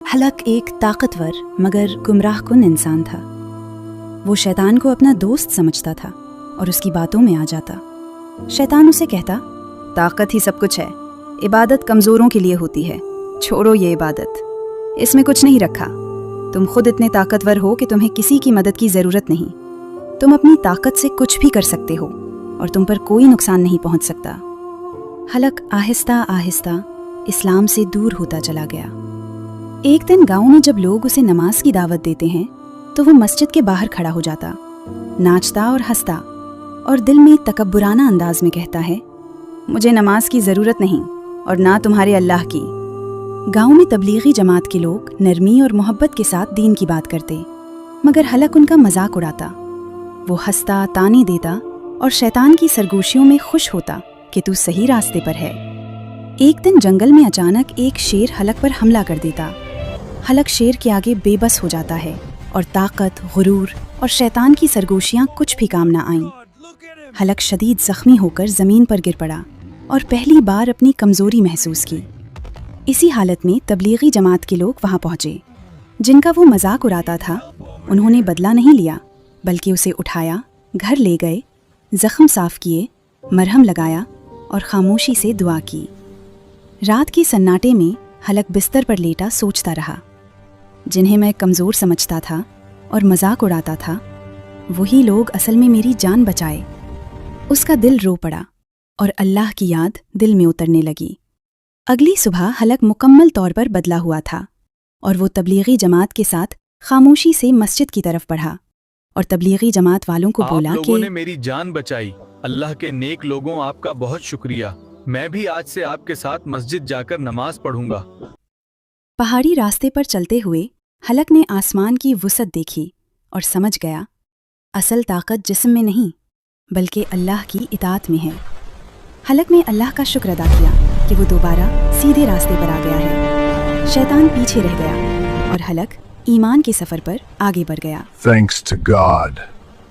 हलक एक ताकतवर मगर गुमराह कुन इंसान था। वो शैतान को अपना दोस्त समझता था और उसकी बातों में आ जाता। शैतान उसे कहता, ताकत ही सब कुछ है, इबादत कमज़ोरों के लिए होती है, छोड़ो ये इबादत, इसमें कुछ नहीं रखा। तुम खुद इतने ताकतवर हो कि तुम्हें किसी की मदद की ज़रूरत नहीं। तुम अपनी ताकत से कुछ भी कर सकते हो और तुम पर कोई नुकसान नहीं पहुंच सकता। हलक आहिस्ता आहिस्ता इस्लाम से दूर होता चला गया। एक दिन गांव में जब लोग उसे नमाज की दावत देते हैं तो वो मस्जिद के बाहर खड़ा हो जाता, नाचता और हंसता और दिल में तकब्बुराना अंदाज में कहता है, मुझे नमाज की ज़रूरत नहीं और ना तुम्हारे अल्लाह की। गांव में तबलीगी जमात के लोग नरमी और मोहब्बत के साथ दीन की बात करते, मगर हलक उनका मजाक उड़ाता। वो हंसता, ताने देता और शैतान की सरगोशियों में खुश होता कि तू सही रास्ते पर है। एक दिन जंगल में अचानक एक शेर हलक पर हमला कर देता। हलक शेर के आगे बेबस हो जाता है और ताकत, गुरूर और शैतान की सरगोशियां कुछ भी काम ना आईं। हलक शदीद जख्मी होकर ज़मीन पर गिर पड़ा और पहली बार अपनी कमज़ोरी महसूस की। इसी हालत में तबलीगी जमात के लोग वहाँ पहुँचे। जिनका वो मजाक उड़ाता था, उन्होंने बदला नहीं लिया, बल्कि उसे उठाया, घर ले गए, ज़ख्म साफ़ किए, मरहम लगाया और खामोशी से दुआ की। रात के सन्नाटे में हलक बिस्तर पर लेटा सोचता रहा, जिन्हें मैं कमज़ोर समझता था और मजाक उड़ाता था, वही लोग असल में मेरी जान बचाए। उसका दिल रो पड़ा और अल्लाह की याद दिल में उतरने लगी। अगली सुबह हलक मुकम्मल तौर पर बदला हुआ था और वो तबलीगी जमात के साथ खामोशी से मस्जिद की तरफ बढ़ा और तबलीगी जमात वालों को बोला कि आप लोगों ने मेरी जान बचाई, अल्लाह के नेक लोगों, आपका बहुत शुक्रिया। मैं भी आज से आपके साथ मस्जिद जाकर नमाज पढ़ूंगा। पहाड़ी रास्ते पर चलते हुए हलक ने आसमान की वुसअत देखी और समझ गया, असल ताकत जिस्म में नहीं बल्कि अल्लाह की इताअत में है। हलक ने अल्लाह का शुक्र अदा किया कि वो दोबारा सीधे रास्ते पर आ गया है। शैतान पीछे रह गया और हलक ईमान के सफ़र पर आगे बढ़ गया। Thanks to God.